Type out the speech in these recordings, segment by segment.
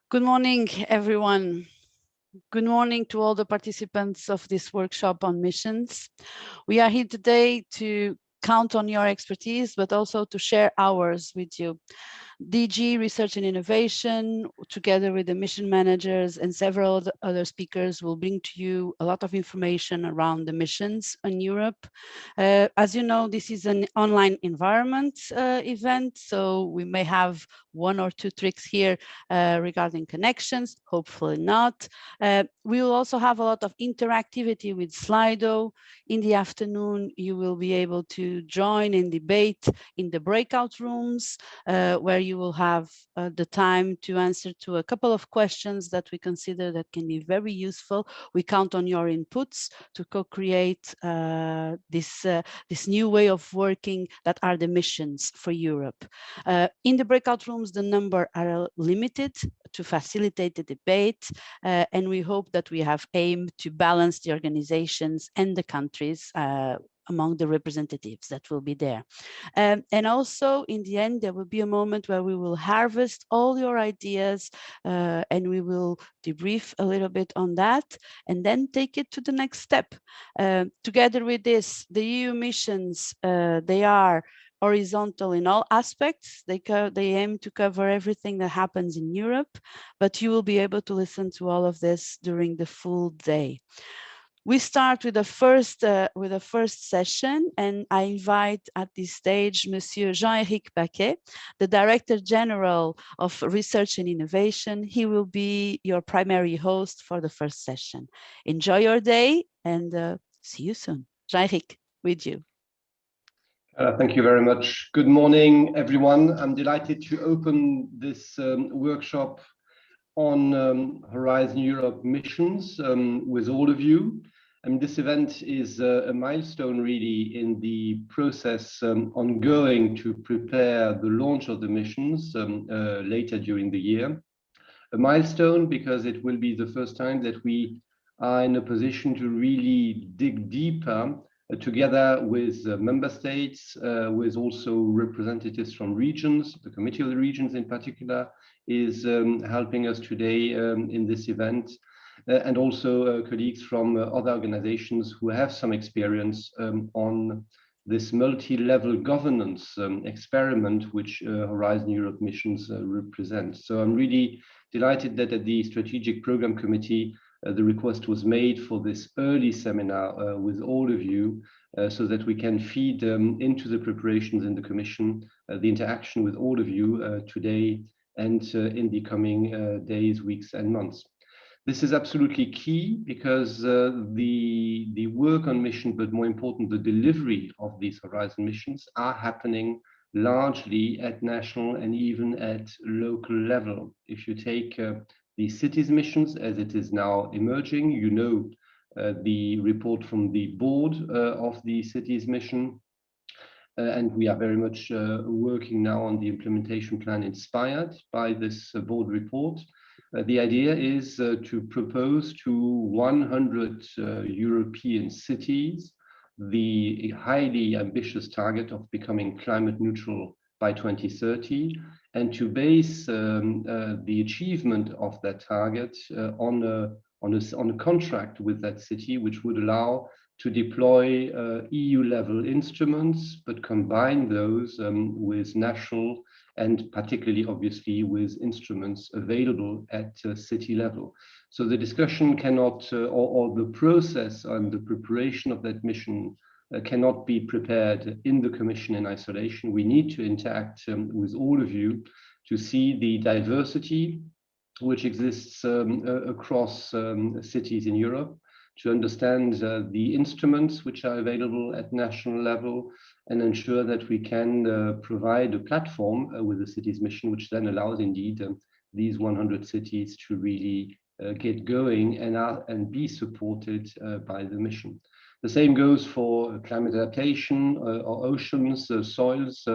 Good morning, everyone. Good morning to all the participants of this workshop on missions. We are here today to count on your expertise, but also to share ours with you. DG Research and Innovation, together with the mission managers and several other speakers, will bring to you a lot of information around the missions in Europe. As you know, this is an online environment event, so we may have one or two tricks here regarding connections, hopefully not. We will also have a lot of interactivity with Slido. In the afternoon, you will be able to join in debate in the breakout rooms, where you will have the time to answer to a couple of questions that we consider that can be very useful. We count on your inputs to co-create this new way of working that are the missions for Europe. In the breakout rooms, the number are limited to facilitate the debate, and we hope that we have aimed to balance the organizations and the countries among the representatives that will be there. And also in the end, there will be a moment where we will harvest all your ideas and we will debrief a little bit on that and then take it to the next step. Together with this, the EU missions, they are horizontal in all aspects. They aim to cover everything that happens in Europe, but you will be able to listen to all of this during the full day. We start with the first session, and I invite at this stage Monsieur Jean-Éric Paquet, the Director General of Research and Innovation. He will be your primary host for the first session. Enjoy your day and see you soon. Jean-Éric, with you. Thank you very much. Good morning, everyone. I'm delighted to open this workshop on Horizon Europe missions with all of you. This event is a milestone really in the process ongoing to prepare the launch of the missions later during the year. A milestone because it will be the first time that we are in a position to really dig deeper together with member states, with also representatives from regions. The Committee of the Regions in particular is helping us today in this event. And also colleagues from other organizations who have some experience on this multi-level governance experiment which Horizon Europe missions represent. So I'm really delighted that at the Strategic Program Committee, the request was made for this early seminar with all of you so that we can feed into the preparations in the Commission, the interaction with all of you today and in the coming days, weeks and months. This is absolutely key because the work on mission, but more important, the delivery of these Horizon missions are happening largely at national and even at local level. If you take the cities missions as it is now emerging, you know the report from the board of the cities mission, and we are very much working now on the implementation plan inspired by this board report. The idea is to propose to 100 European cities the highly ambitious target of becoming climate neutral by 2030, and to base the achievement of that target on a contract with that city, which would allow to deploy EU-level instruments, but combine those with national and particularly, obviously, with instruments available at city level. So the discussion cannot, or the process and the preparation of that mission cannot be prepared in the Commission in isolation. We need to interact with all of you to see the diversity which exists across cities in Europe, to understand the instruments which are available at national level, and ensure that we can provide a platform with the cities mission, which then allows indeed these 100 cities to really get going and be supported by the mission. The same goes for climate adaptation or oceans, soils.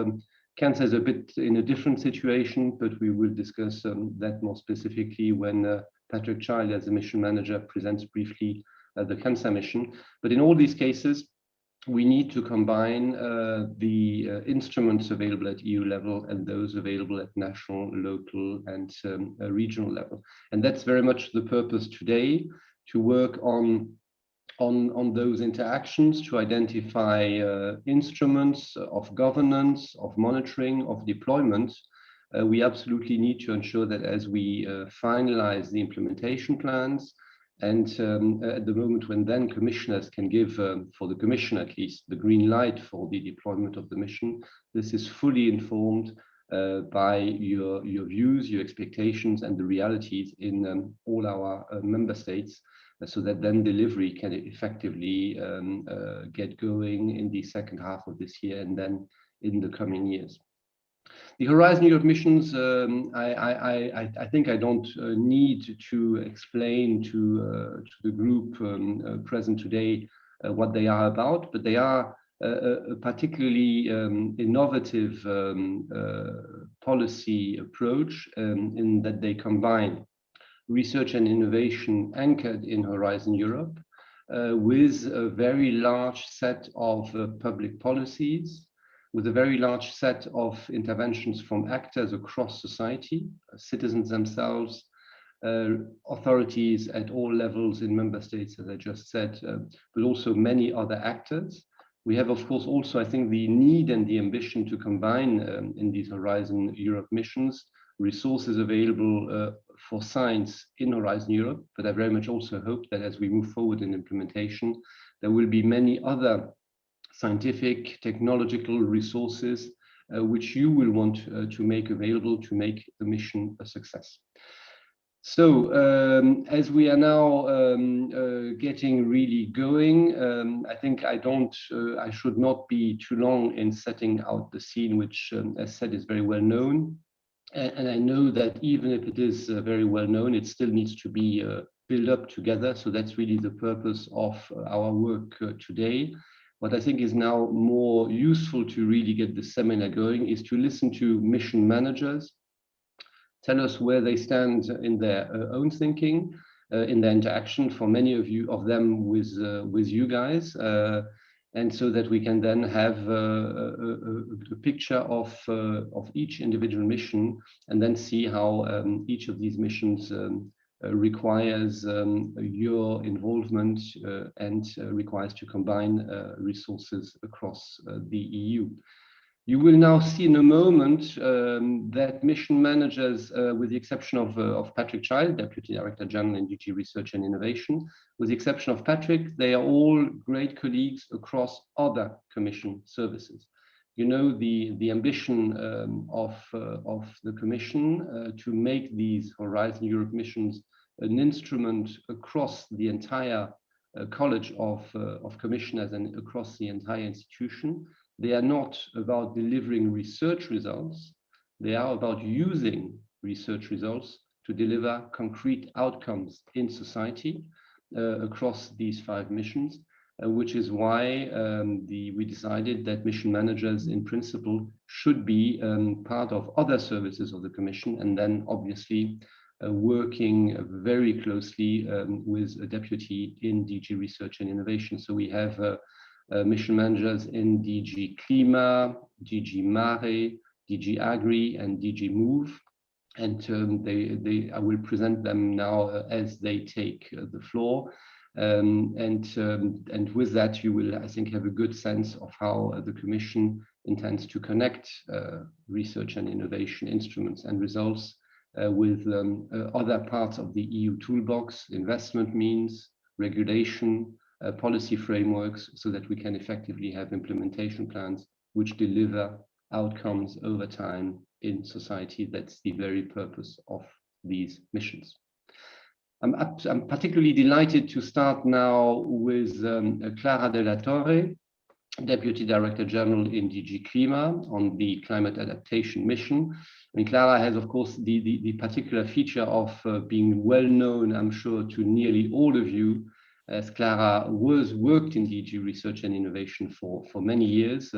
Cancer is a bit in a different situation, but we will discuss that more specifically when Patrick Child, as the mission manager, presents briefly the cancer mission. But in all these cases, we need to combine the instruments available at EU level and those available at national, local, and regional level. And that's very much the purpose today, to work on those interactions, to identify instruments of governance, of monitoring, of deployment. We absolutely need to ensure that as we finalize the implementation plans, and at the moment when then commissioners can give, for the Commission at least, the green light for the deployment of the mission, this is fully informed by your views, your expectations, and the realities in all our member states, so that then delivery can effectively get going in the second half of this year and then in the coming years. The Horizon Europe missions, I think I don't need to explain to the group present today what they are about, but they are a particularly innovative policy approach in that they combine research and innovation anchored in Horizon Europe with a very large set of public policies, with a very large set of interventions from actors across society, citizens themselves, authorities at all levels in member states, as I just said, but also many other actors. We have, of course, also, I think, the need and the ambition to combine in these Horizon Europe missions resources available for science in Horizon Europe, but I very much also hope that as we move forward in implementation, there will be many other scientific, technological resources which you will want to make available to make the mission a success. So as we are now getting really going, I think I should not be too long in setting out the scene, which, as said, is very well known. And I know that even if it is very well known, it still needs to be built up together. So that's really the purpose of our work today. What I think is now more useful to really get the seminar going is to listen to mission managers, tell us where they stand in their own thinking, in their interaction, for many of them with you guys, and so that we can then have a picture of each individual mission, and then see how each of these missions requires your involvement and requires to combine resources across the EU. You will now see in a moment that mission managers, with the exception of Patrick Child, Deputy Director General in DG Research and Innovation, with the exception of Patrick, they are all great colleagues across other Commission services. You know the ambition of the Commission to make these Horizon Europe missions an instrument across the entire college of commissioners and across the entire institution. They are not about delivering research results. They are about using research results to deliver concrete outcomes in society across these 5 missions, which is why we decided that mission managers in principle should be part of other services of the Commission, and then obviously working very closely with a deputy in DG Research and Innovation. So we have mission managers in DG Klima, DG Mare, DG Agri, and DG Move, and I will present them now as they take the floor. And with that, you will, I think, have a good sense of how the Commission intends to connect research and innovation instruments and results with other parts of the EU toolbox, investment means, regulation, policy frameworks, so that we can effectively have implementation plans which deliver outcomes over time in society. That's the very purpose of these missions. I'm particularly delighted to start now with Clara de la Torre, Deputy Director General in DG Klima, on the climate adaptation mission. I mean, Clara has, of course, the particular feature of being well known, I'm sure, to nearly all of you, as Clara worked in DG Research and Innovation for many years,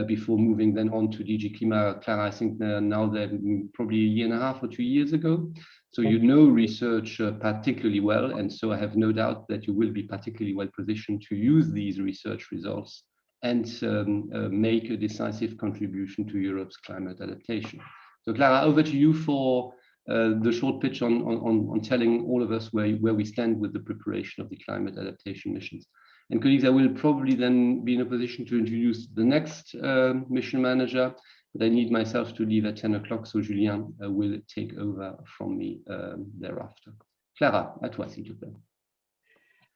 before moving then on to DG Klima. Clara, I think now they're probably a year and a half or 2 years ago. So you know research particularly well, and so I have no doubt that you will be particularly well positioned to use these research results and make a decisive contribution to Europe's climate adaptation. So Clara, over to you for the short pitch on telling all of us where we stand with the preparation of the climate adaptation missions. And colleagues, I will probably then be in a position to introduce the next mission manager, but I need myself to leave at 10 o'clock, so Julien will take over from me thereafter. Clara, à toi, s'il te plaît.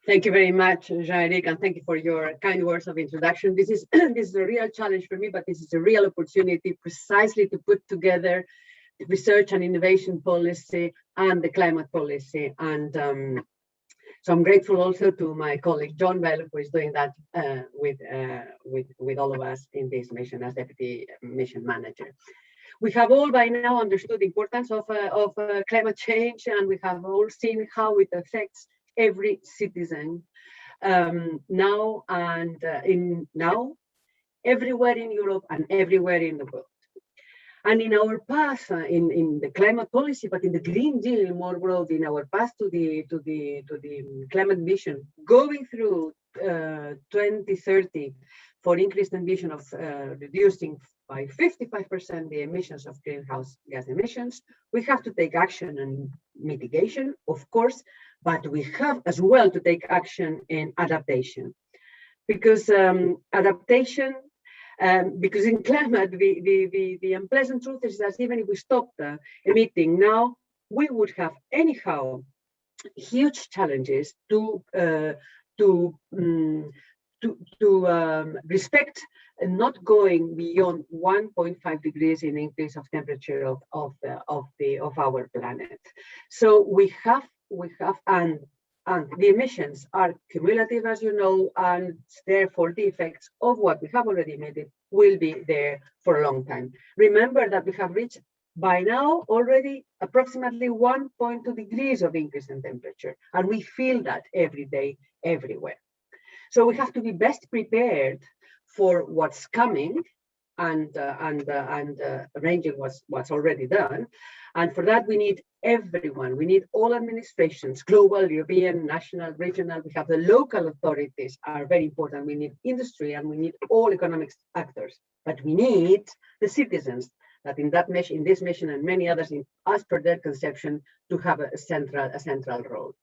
Thank you very much, Jean-Eric, and thank you for your kind words of introduction. This is a real challenge for me, but this is a real opportunity precisely to put together research and innovation policy and the climate policy. And so I'm grateful also to my colleague John Bell, who is doing that with all of us in this mission as Deputy Mission Manager. We have all by now understood the importance of climate change, and we have all seen how it affects every citizen now everywhere in Europe and everywhere in the world. And in our path in the climate policy, but in the Green Deal more broadly, in our path to the climate mission, going through 2030 for increased ambition of reducing by 55% the emissions of greenhouse gas emissions, we have to take action and mitigation, of course, but we have as well to take action in adaptation, because adaptation. Because in climate, the unpleasant truth is that even if we stopped emitting now, we would have anyhow huge challenges to respect not going beyond 1.5 degrees in increase of temperature of our planet. So we have and the emissions are cumulative, as you know, and therefore the effects of what we have already emitted will be there for a long time. Remember that we have reached by now already approximately 1.2 degrees of increase in temperature, and we feel that every day, everywhere. So we have to be best prepared for what's coming and arranging what's already done. And for that, we need everyone. We need all administrations, global, European, national, regional. We have the local authorities are very important. We need industry and we need all economic actors. But we need the citizens that in this mission and many others, as per their conception, to have a central role.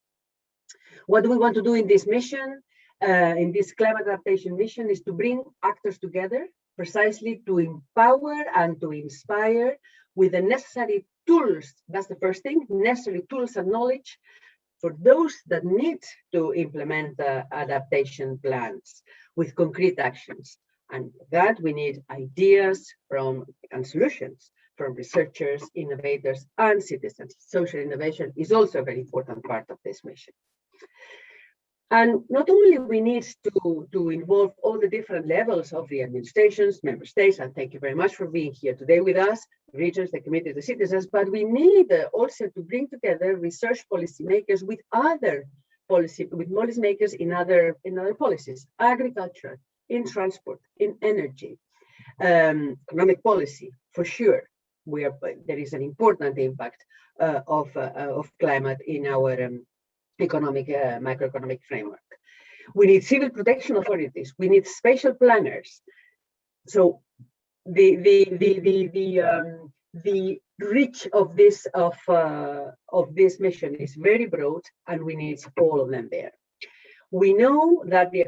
What do we want to do in this mission? In this climate adaptation mission is to bring actors together precisely to empower and to inspire with the necessary tools. That's the first thing, necessary tools and knowledge for those that need to implement adaptation plans with concrete actions. And that we need ideas and solutions from researchers, innovators, and citizens. Social innovation is also a very important part of this mission. And not only we need to involve all the different levels of the administrations, member states, and thank you very much for being here today with us, regions, the committee, the citizens, but we need also to bring together research policymakers with policymakers in other policies, agriculture, in transport, in energy, economic policy, for sure. There is an important impact of climate in our macroeconomic framework. We need civil protection authorities. We need spatial planners. So the reach of this mission is very broad, and we need all of them there. We know that the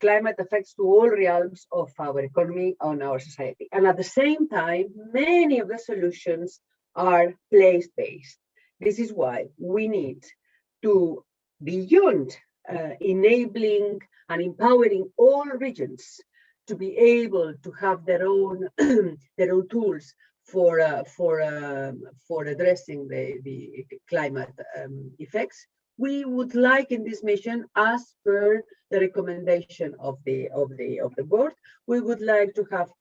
climate affects to all realms of our economy, on our society, and at the same time, many of the solutions are place-based. This is why we need to, beyond enabling and empowering all regions to be able to have their own tools for addressing the climate effects. We would like in this mission, as per the recommendation of the board, we would like to have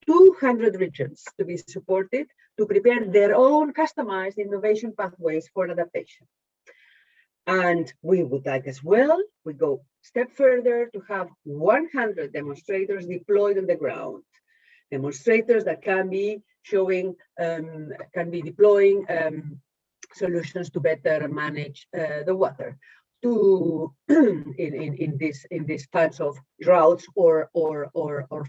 200 regions to be supported to prepare their own customized innovation pathways for adaptation. And we would like as well, we go a step further to have 100 demonstrators deployed on the ground. Demonstrators that can be showing, can be deploying solutions to better manage the water to in this types of droughts or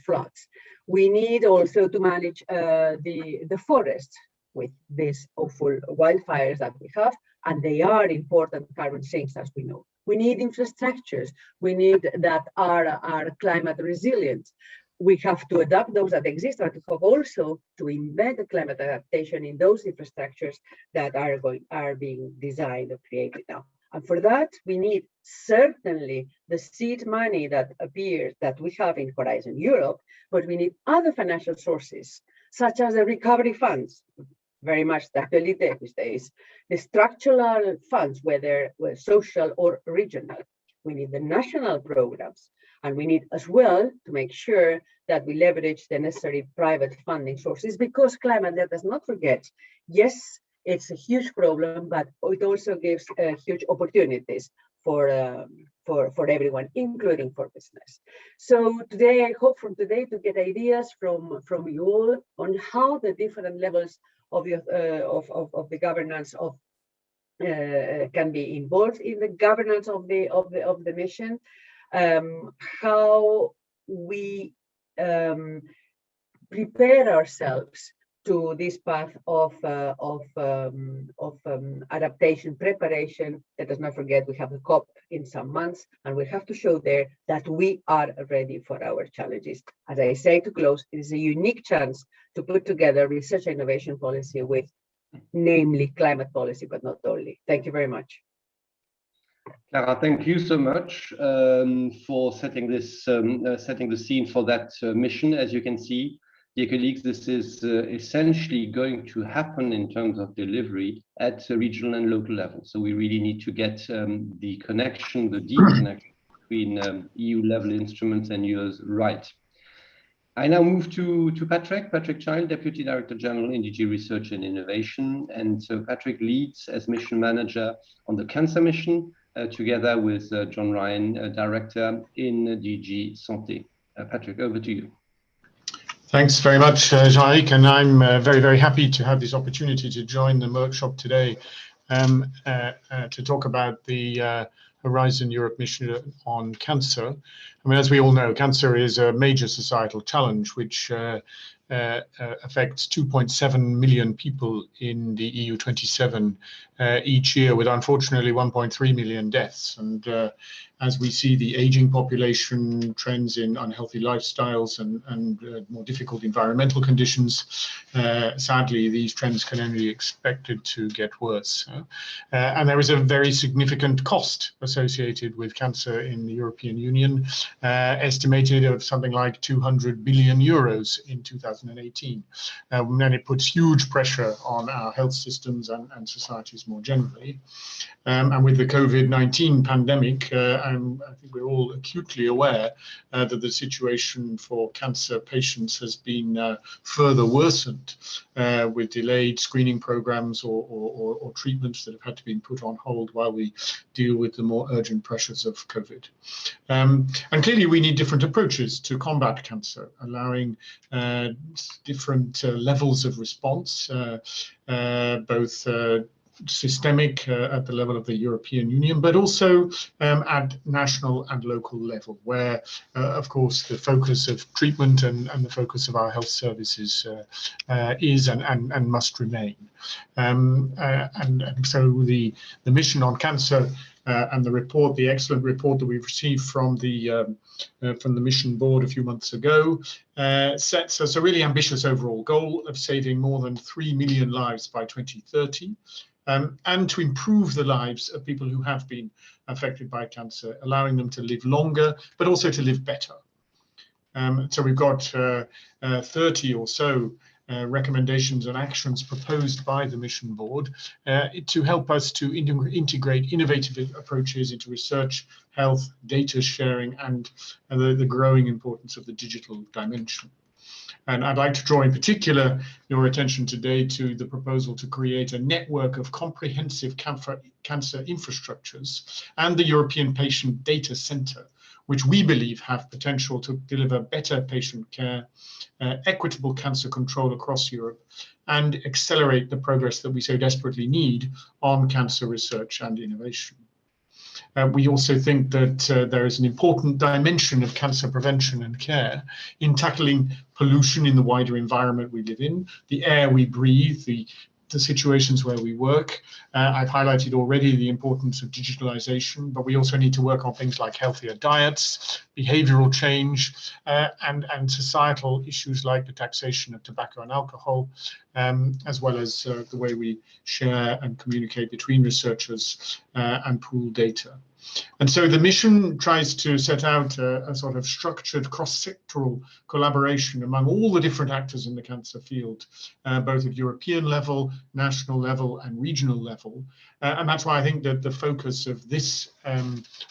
floods. We need also to manage the forests with these awful wildfires that we have, and they are important carbon sinks, as we know. We need infrastructures. We need that are climate resilient. We have to adapt those that exist, but we have also to embed climate adaptation in those infrastructures that are being designed or created now. And for that, we need certainly the seed money that appears that we have in Horizon Europe, but we need other financial sources, such as the recovery funds, very much the actuality these days, the structural funds, whether social or regional. We need the national programs, and we need as well to make sure that we leverage the necessary private funding sources, because climate, let us not forget, yes, it's a huge problem, but it also gives huge opportunities for everyone, including for business. So today, I hope from today to get ideas from you all on how the different levels of the governance can be involved in the governance of the mission, how we prepare ourselves to this path of adaptation preparation. Let us not forget we have the COP in some months, and we have to show there that we are ready for our challenges. As I say to close, it is a unique chance to put together research and innovation policy with, namely, climate policy, but not only. Thank you very much. Clara, thank you so much for setting this setting the scene for that mission. As you can see, dear colleagues, this is essentially going to happen in terms of delivery at the regional and local level. So we really need to get the connection, the deep connection between EU level instruments and yours right. I now move to Patrick Child, Deputy Director General in DG Research and Innovation. And so Patrick leads as mission manager on the cancer mission, together with John Ryan, Director in DG Santé. Patrick, over to you. Thanks very much, Jean-Luc, and I'm very, very happy to have this opportunity to join the workshop today to talk about the Horizon Europe mission on cancer. I mean, as we all know, cancer is a major societal challenge which affects 2.7 million people in the EU 27 each year, with unfortunately 1.3 million deaths. And as we see the aging population, trends in unhealthy lifestyles and more difficult environmental conditions, sadly, these trends can only be expected to get worse. And there is a very significant cost associated with cancer in the European Union, estimated of something like 200 billion euros in 2018. And it puts huge pressure on our health systems and societies more generally. And with the COVID-19 pandemic, I think we're all acutely aware that the situation for cancer patients has been further worsened with delayed screening programs or treatments that have had to be put on hold while we deal with the more urgent pressures of COVID. And clearly we need different approaches to combat cancer, allowing different levels of response, both systemic at the level of the European Union, but also at national and local level, where, of course, the focus of treatment and the focus of our health services is and must remain. And so the mission on cancer and the report, the excellent report that we've received from the mission board a few months ago, sets us a really ambitious overall goal of saving more than 3 million lives by 2030. And to improve the lives of people who have been affected by cancer, allowing them to live longer, but also to live better. So we've got 30 or so recommendations and actions proposed by the mission board to help us to integrate innovative approaches into research, health, data sharing, and the growing importance of the digital dimension. And I'd like to draw in particular your attention today to the proposal to create a network of comprehensive cancer infrastructures and the European Patient Data Centre, which we believe have potential to deliver better patient care, equitable cancer control across Europe, and accelerate the progress that we so desperately need on cancer research and innovation. We also think that there is an important dimension of cancer prevention and care in tackling pollution in the wider environment we live in, the air we breathe, the situations where we work. I've highlighted already the importance of digitalization, but we also need to work on things like healthier diets, behavioral change, and societal issues like the taxation of tobacco and alcohol, as well as the way we share and communicate between researchers and pool data. And so the mission tries to set out a sort of structured cross-sectoral collaboration among all the different actors in the cancer field, both at European level, national level, and regional level. And that's why I think that the focus of this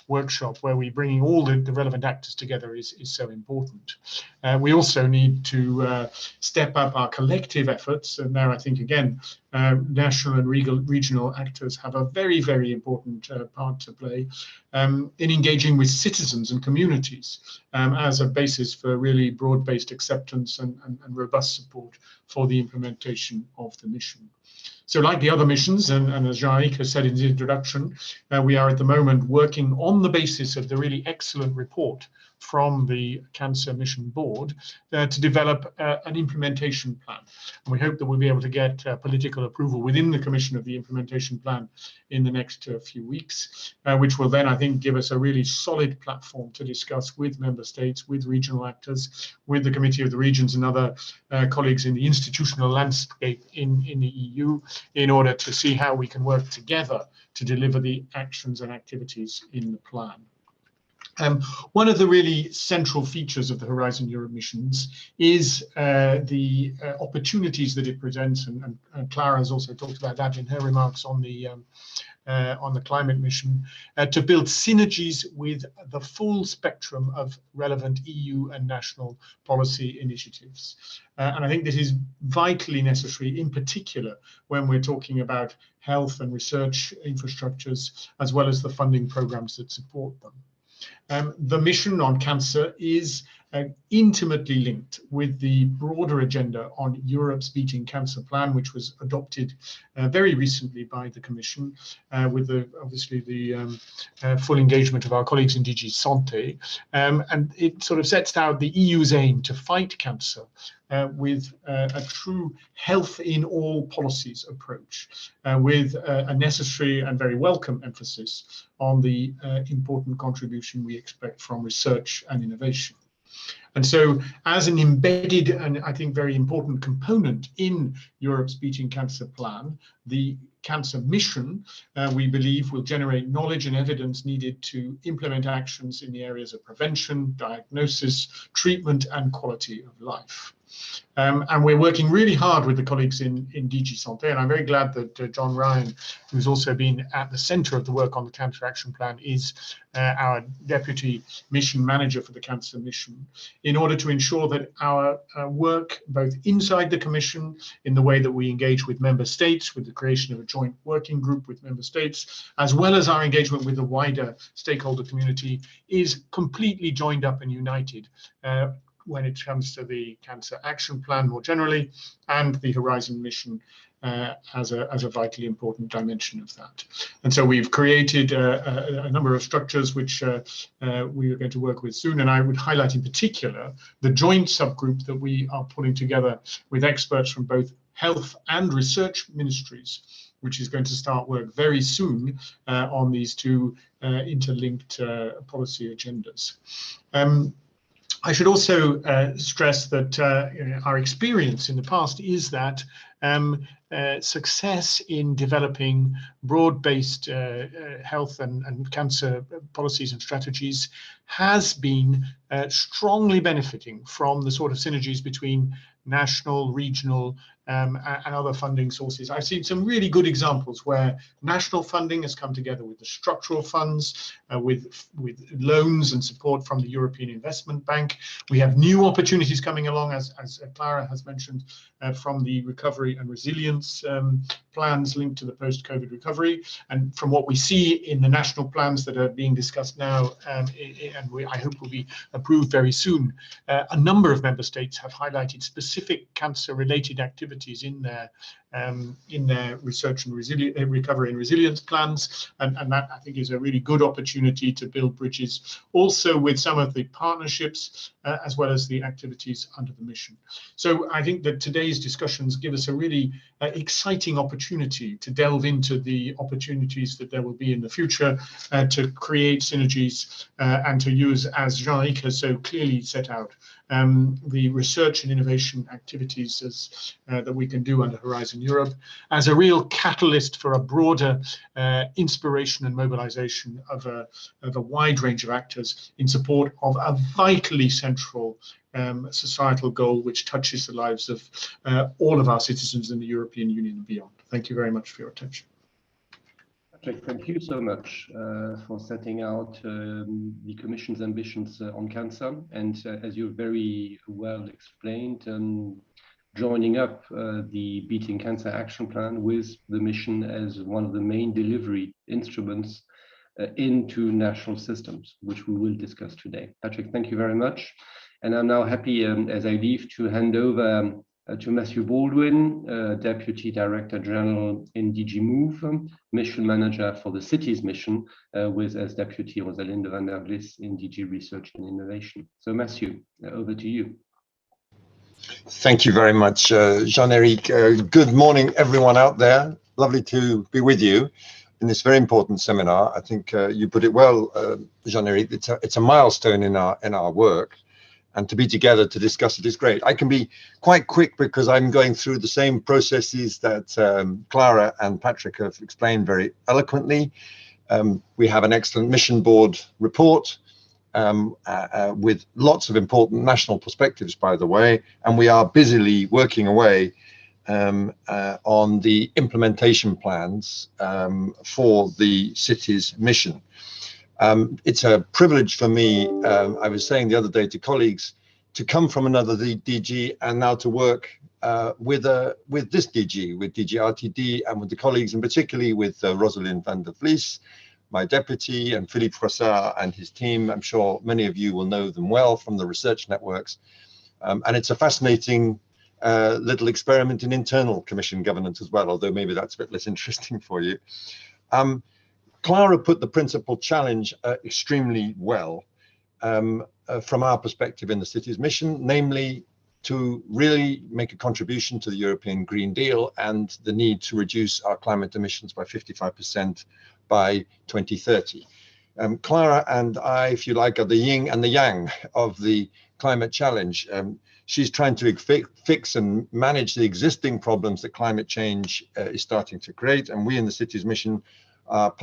workshop, where we're bringing all the relevant actors together, is so important. We also need to step up our collective efforts, and there I think again national and regional actors have a very, very important part to play in engaging with citizens and communities as a basis for really broad-based acceptance and robust support for the implementation of the mission. So like the other missions, and as Jean-Yves has said in his introduction, we are at the moment working on the basis of the really excellent report from the Cancer Mission Board to develop an implementation plan. And we hope that we'll be able to get political approval within the Commission of the implementation plan in the next few weeks, which will then, I think, give us a really solid platform to discuss with member states, with regional actors, with the Committee of the Regions and other colleagues in the institutional landscape in the EU, in order to see how we can work together to deliver the actions and activities in the plan. One of the really central features of the Horizon Europe missions is the opportunities that it presents, and Clara has also talked about that in her remarks on the climate mission, to build synergies with the full spectrum of relevant EU and national policy initiatives. And I think this is vitally necessary, in particular, when we're talking about health and research infrastructures, as well as the funding programs that support them. The mission on cancer is intimately linked with the broader agenda on Europe's Beating Cancer Plan, which was adopted very recently by the Commission, with obviously the full engagement of our colleagues in DG Santé. And it sort of sets out the EU's aim to fight cancer with a true health in all policies approach, with a necessary and very welcome emphasis on the important contribution we expect from research and innovation. And so as an embedded and I think very important component in Europe's Beating Cancer Plan, the Cancer Mission, we believe, will generate knowledge and evidence needed to implement actions in the areas of prevention, diagnosis, treatment, and quality of life. And we're working really hard with the colleagues in DG Santé, and I'm very glad that John Ryan, who's also been at the center of the work on the Cancer Action Plan, is our Deputy Mission Manager for the Cancer Mission, in order to ensure that our work, both inside the Commission, in the way that we engage with member states, with the creation of a joint working group with member states, as well as our engagement with the wider stakeholder community, is completely joined up and united when it comes to the Cancer Action Plan more generally, and the Horizon mission as a vitally important dimension of that. And so we've created a number of structures which we are going to work with soon, and I would highlight in particular the joint subgroup that we are putting together with experts from both health and research ministries, which is going to start work very soon on these two interlinked policy agendas. I should also stress that our experience in the past is that success in developing broad-based health and cancer policies and strategies has been strongly benefiting from the sort of synergies between national, regional, and other funding sources. I've seen some really good examples where national funding has come together with the structural funds, with loans and support from the European Investment Bank. We have new opportunities coming along, as Clara has mentioned, from the recovery and resilience plans linked to the post-COVID recovery. And from what we see in the national plans that are being discussed now, and I hope will be approved very soon, a number of member states have highlighted specific cancer-related activities in their research and recovery and resilience plans, and that I think is a really good opportunity to build bridges also with some of the partnerships as well as the activities under the mission. So I think that today's discussions give us a really exciting opportunity to delve into the opportunities that there will be in the future to create synergies and to use, as Jean-Eric has so clearly set out, the research and innovation activities that we can do under Horizon Europe as a real catalyst for a broader inspiration and mobilization of a wide range of actors in support of a vitally central societal goal which touches the lives of all of our citizens in the European Union and beyond. Thank you very much for your attention. Patrick, thank you so much for setting out the Commission's ambitions on cancer. And as you very well explained, joining up the Beating Cancer Action Plan with the mission as one of the main delivery instruments into national systems, which we will discuss today. Patrick, thank you very much. And I'm now happy, as I leave, to hand over to Matthew Baldwin, Deputy Director General in DG Move, Mission Manager for the Cities Mission, with as Deputy Rosalinde van der Vlis in DG Research and Innovation. So Matthew, over to you. Thank you very much, Jean-Eric. Good morning, everyone out there. Lovely to be with you in this very important seminar. I think you put it well, Jean-Eric. It's a milestone in our work, and to be together to discuss it is great. I can be quite quick because I'm going through the same processes that Clara and Patrick have explained very eloquently. We have an excellent mission board report with lots of important national perspectives, by the way, and we are busily working away on the implementation plans for the city's mission. It's a privilege for me, I was saying the other day to colleagues, to come from another DG and now to work with this DG, with DG RTD, and with the colleagues, and particularly with Rosalinde van der Vlis, my deputy, and Philippe Froissart and his team. I'm sure many of you will know them well from the research networks. And it's a fascinating little experiment in internal Commission governance as well, although maybe that's a bit less interesting for you. Clara put the principal challenge extremely well from our perspective in the city's mission, namely to really make a contribution to the European Green Deal and the need to reduce our climate emissions by 55% by 2030. Clara and I, if you like, are the yin and the yang of the climate challenge. She's trying to fix and manage the existing problems that climate change is starting to create, and we in the city's mission are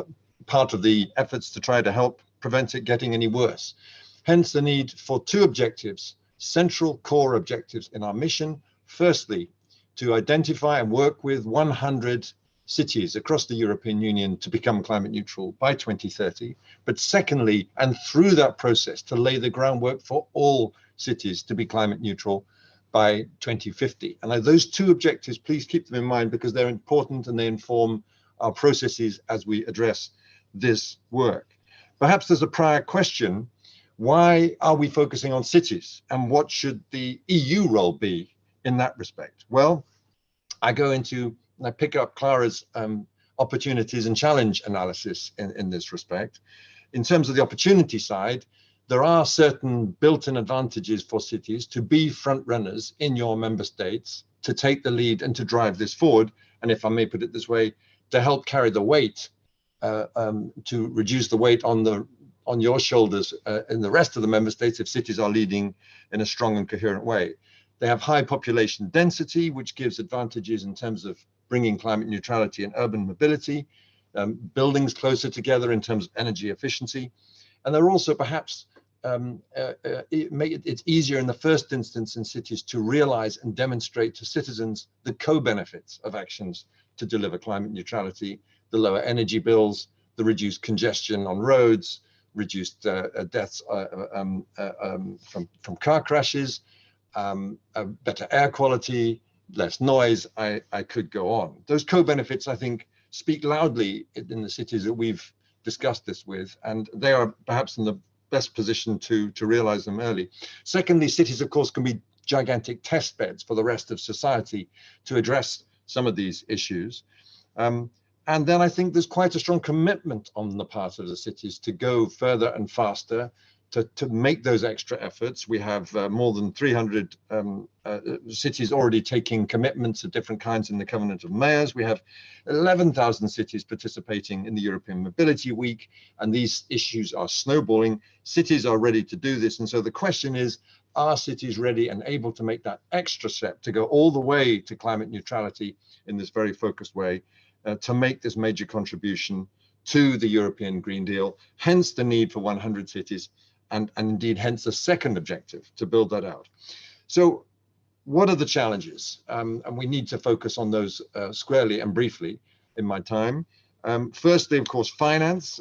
part of the efforts to try to help prevent it getting any worse. Hence the need for two objectives, central core objectives in our mission. Firstly, to identify and work with 100 cities across the European Union to become climate neutral by 2030. But secondly, and through that process, to lay the groundwork for all cities to be climate neutral by 2050. And those two objectives, please keep them in mind because they're important and they inform our processes as we address this work. Perhaps there's a prior question, why are we focusing on cities and what should the EU role be in that respect? Well, I pick up Clara's opportunities and challenge analysis in this respect. In terms of the opportunity side, there are certain built-in advantages for cities to be front runners in your member states, to take the lead and to drive this forward. And if I may put it this way, to help carry the weight, to reduce the weight on your shoulders in the rest of the member states if cities are leading in a strong and coherent way. They have high population density, which gives advantages in terms of bringing climate neutrality and urban mobility, buildings closer together in terms of energy efficiency. And they're also perhaps it's easier in the first instance in cities to realize and demonstrate to citizens the co-benefits of actions to deliver climate neutrality, the lower energy bills, the reduced congestion on roads, reduced deaths from car crashes, better air quality, less noise. I could go on. Those co-benefits, I think, speak loudly in the cities that we've discussed this with, and they are perhaps in the best position to realize them early. Secondly, cities, of course, can be gigantic test beds for the rest of society to address some of these issues. And then I think there's quite a strong commitment on the part of the cities to go further and faster, to make those extra efforts. We have more than 300 cities already taking commitments of different kinds in the Covenant of Mayors. We have 11,000 cities participating in the European Mobility Week, and these issues are snowballing. Cities are ready to do this. And so the question is, are cities ready and able to make that extra step to go all the way to climate neutrality in this very focused way, to make this major contribution to the European Green Deal, hence the need for 100 cities, and indeed hence the second objective, to build that out. So what are the challenges? And we need to focus on those squarely and briefly in my time. Firstly, of course, finance.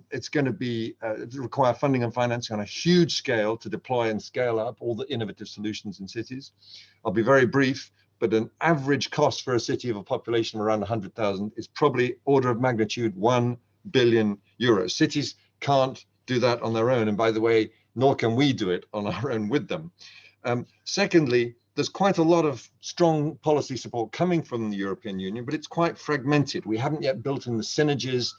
It's going to be require funding and financing on a huge scale to deploy and scale up all the innovative solutions in cities. I'll be very brief, but an average cost for a city of a population of around 100,000 is probably order of magnitude 1 billion euros. Cities can't do that on their own, and by the way, nor can we do it on our own with them. Secondly, there's quite a lot of strong policy support coming from the European Union, but it's quite fragmented. We haven't yet built in the synergies,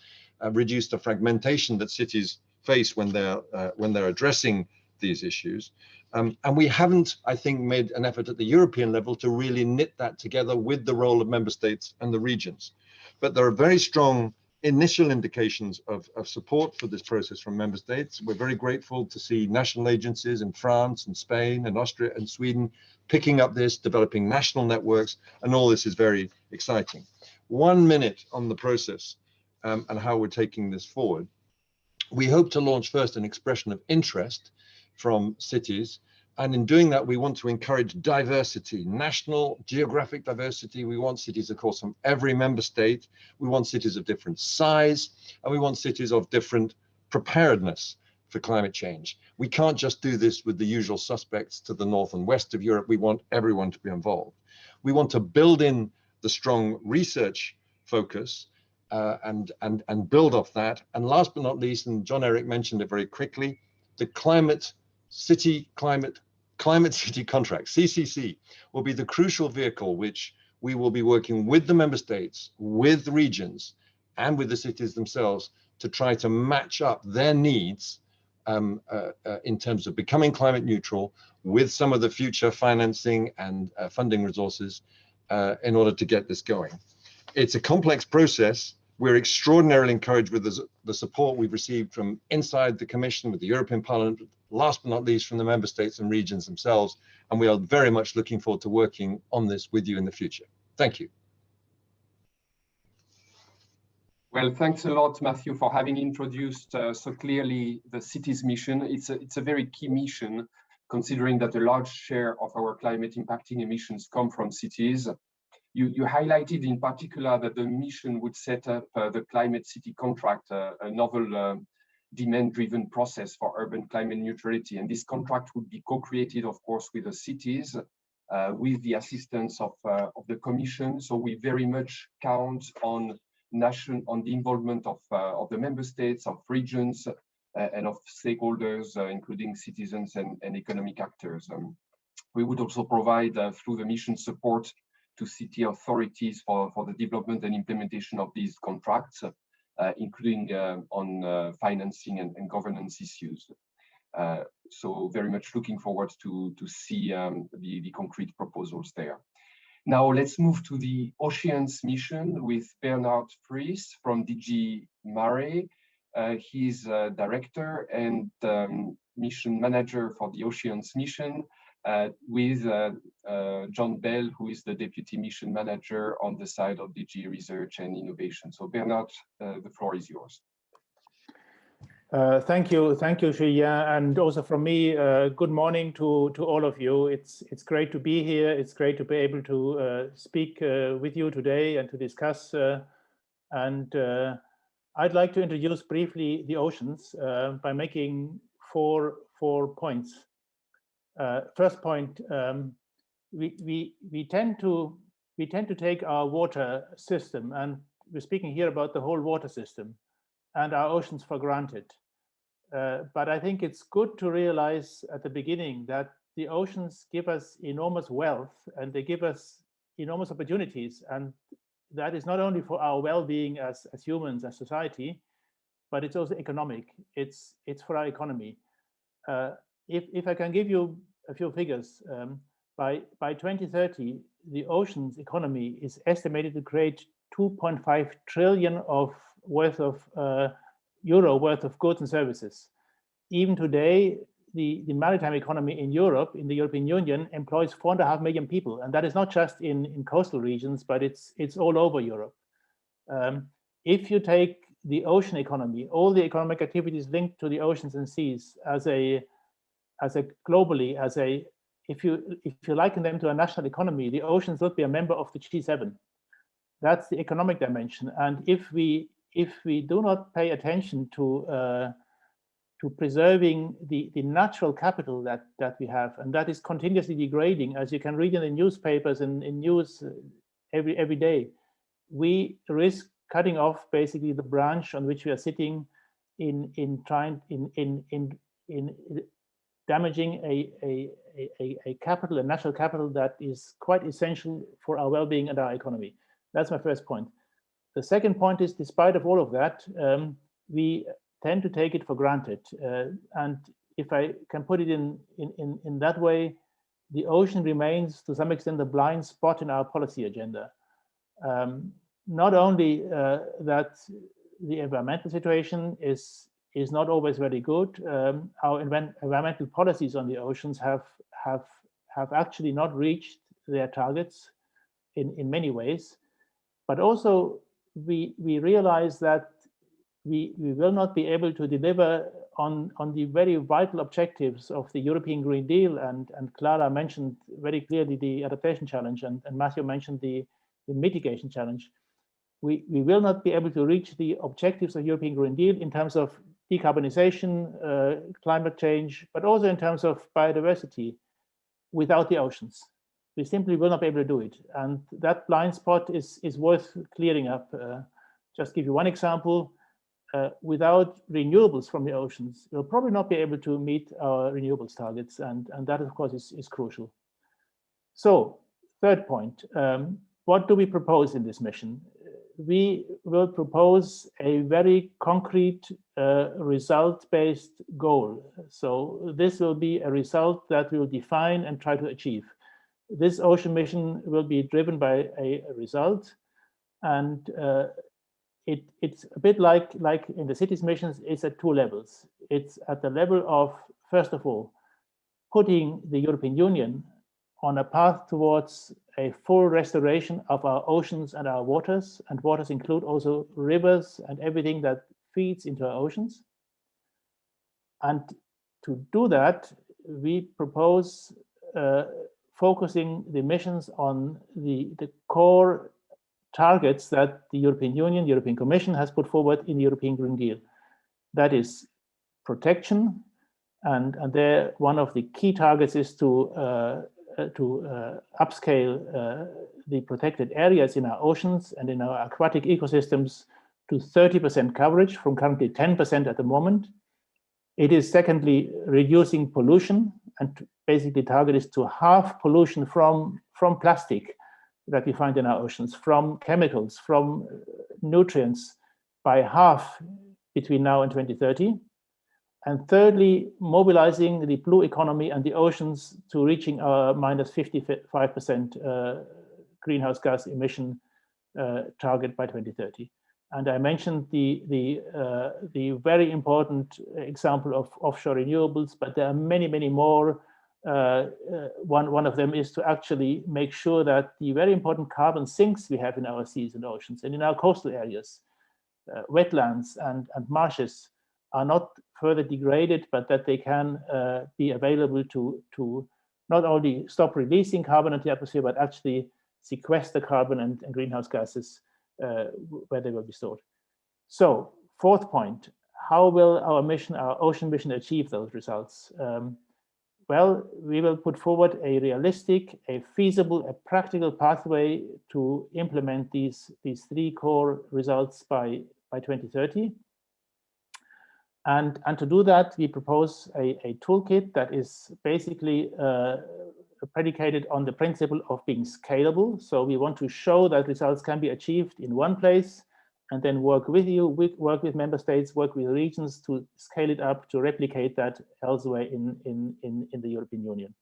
reduced the fragmentation that cities face when they're addressing these issues. And we haven't, I think, made an effort at the European level to really knit that together with the role of member states and the regions. But there are very strong initial indications of support for this process from member states. We're very grateful to see national agencies in France and Spain and Austria and Sweden picking up this, developing national networks, and all this is very exciting. 1 minute on the process and how we're taking this forward. We hope to launch first an expression of interest from cities. And in doing that, we want to encourage diversity, national geographic diversity. We want cities, of course, from every member state. We want cities of different size, and we want cities of different preparedness for climate change. We can't just do this with the usual suspects to the north and west of Europe. We want everyone to be involved. We want to build in the strong research focus and build off that. And last but not least, and John Eric mentioned it very quickly, the climate city contract, CCC, will be the crucial vehicle which we will be working with the member states, with the regions, and with the cities themselves to try to match up their needs in terms of becoming climate neutral with some of the future financing and funding resources in order to get this going. It's a complex process. We're extraordinarily encouraged with the support we've received from inside the Commission, with the European Parliament, last but not least from the member states and regions themselves. And we are very much looking forward to working on this with you in the future. Thank you. Well, thanks a lot, Matthew, for having introduced so clearly the city's mission. It's a very key mission, considering that a large share of our climate impacting emissions come from cities. You highlighted in particular that the mission would set up the climate city contract, a novel demand-driven process for urban climate neutrality. And this contract would be co-created, of course, with the cities, with the assistance of the Commission. So we very much count on the involvement of the member states, of regions, and of stakeholders, including citizens and economic actors. We would also provide, through the mission, support to city authorities for the development and implementation of these contracts, including on financing and governance issues. So very much looking forward to see the concrete proposals there. Now let's move to the Oceans mission with Bernard Fries from DG Mare. He's director and mission manager for the Oceans mission, with John Bell, who is the deputy mission manager on the side of DG Research and Innovation. So Bernard, the floor is yours. Thank you, Julien, and also from me, good morning to all of you. It's great to be here. It's great to be able to speak with you today and to discuss. I'd like to introduce briefly the oceans by making four points. First point: we tend to take our water system, and we're speaking here about the whole water system, and our oceans for granted. But I think it's good to realize at the beginning that the oceans give us enormous wealth and they give us enormous opportunities. And that is not only for our well-being as humans, as society, but it's also economic. It's for our economy. If I can give you a few figures, by 2030, the oceans economy is estimated to create 2.5 trillion worth of euro worth of goods and services. Even today, the maritime economy in Europe, in the European Union, employs 4.5 million people, and that is not just in coastal regions, but it's all over Europe. If you take the ocean economy, all the economic activities linked to the oceans and seas, if you liken them to a national economy, the oceans would be a member of the G7. That's the economic dimension, and if we do not pay attention to preserving the natural capital that we have, and that is continuously degrading, as you can read in the newspapers and in news every day, we risk cutting off basically the branch on which we are sitting in damaging a capital, a natural capital that is quite essential for our well-being and our economy. That's my first point. The second point is, despite of all of that, we tend to take it for granted. And if I can put it in that way, the ocean remains to some extent a blind spot in our policy agenda. Not only that the environmental situation is not always very good, our environmental policies on the oceans have actually not reached their targets in many ways, but also we realize that we will not be able to deliver on the very vital objectives of the European Green Deal, and Clara mentioned very clearly the adaptation challenge, and Matthew mentioned the mitigation challenge. We will not be able to reach the objectives of European Green Deal in terms of decarbonization, climate change, but also in terms of biodiversity without the oceans. We simply will not be able to do it. And that blind spot is worth clearing up. Just give you one example. Without renewables from the oceans, we'll probably not be able to meet our renewables targets. And that, of course, is crucial. So, third point, what do we propose in this mission? We will propose a very concrete result-based goal. So this will be a result that we will define and try to achieve. This ocean mission will be driven by a result, and it's a bit like in the cities missions. It's at two levels. It's at the level of, first of all, putting the European Union on a path towards a full restoration of our oceans and our waters, and waters include also rivers and everything that feeds into our oceans. And to do that, we propose focusing the missions on the core targets that the European Union, the European Commission has put forward in the European Green Deal. That is protection, and there one of the key targets is to upscale the protected areas in our oceans and in our aquatic ecosystems to 30% coverage from currently 10% at the moment. It is secondly reducing pollution, and basically target is to halve pollution from plastic that we find in our oceans, from chemicals, from nutrients by half between now and 2030. And thirdly, mobilizing the blue economy and the oceans to reaching our minus 55% greenhouse gas emission target by 2030. And I mentioned the very important example of offshore renewables, but there are many, many more. One of them is to actually make sure that the very important carbon sinks we have in our seas and oceans and in our coastal areas, wetlands and marshes, are not further degraded, but that they can be available to not only stop releasing carbon into the atmosphere, but actually sequester carbon and greenhouse gases where they will be stored. So, fourth point, how will our mission, our ocean mission, achieve those results? Well, we will put forward a realistic, a feasible, a practical pathway to implement these three core results by 2030. And to do that, we propose a toolkit that is basically predicated on the principle of being scalable. So we want to show that results can be achieved in one place, and then work with you, work with member states, work with regions to scale it up, to replicate that elsewhere in the European Union.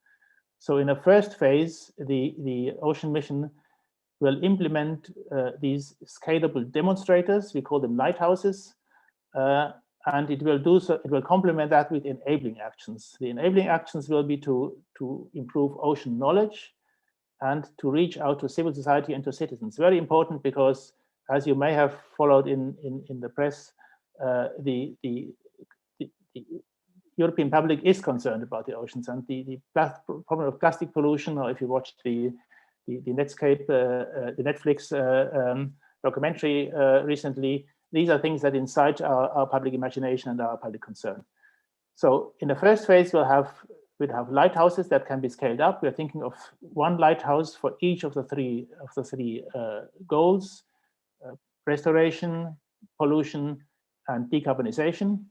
So in a first phase, the ocean mission will implement these scalable demonstrators. We call them lighthouses. And it will do so. It will complement that with enabling actions. The enabling actions will be to improve ocean knowledge and to reach out to civil society and to citizens. Very important, because as you may have followed in the press, the European public is concerned about the oceans and the problem of plastic pollution. Or if you watch the Netscape, the Netflix documentary recently, these are things that incite our public imagination and our public concern. So in the first phase, we'll have lighthouses that can be scaled up. We're thinking of one lighthouse for each of the three goals: restoration, pollution, and decarbonization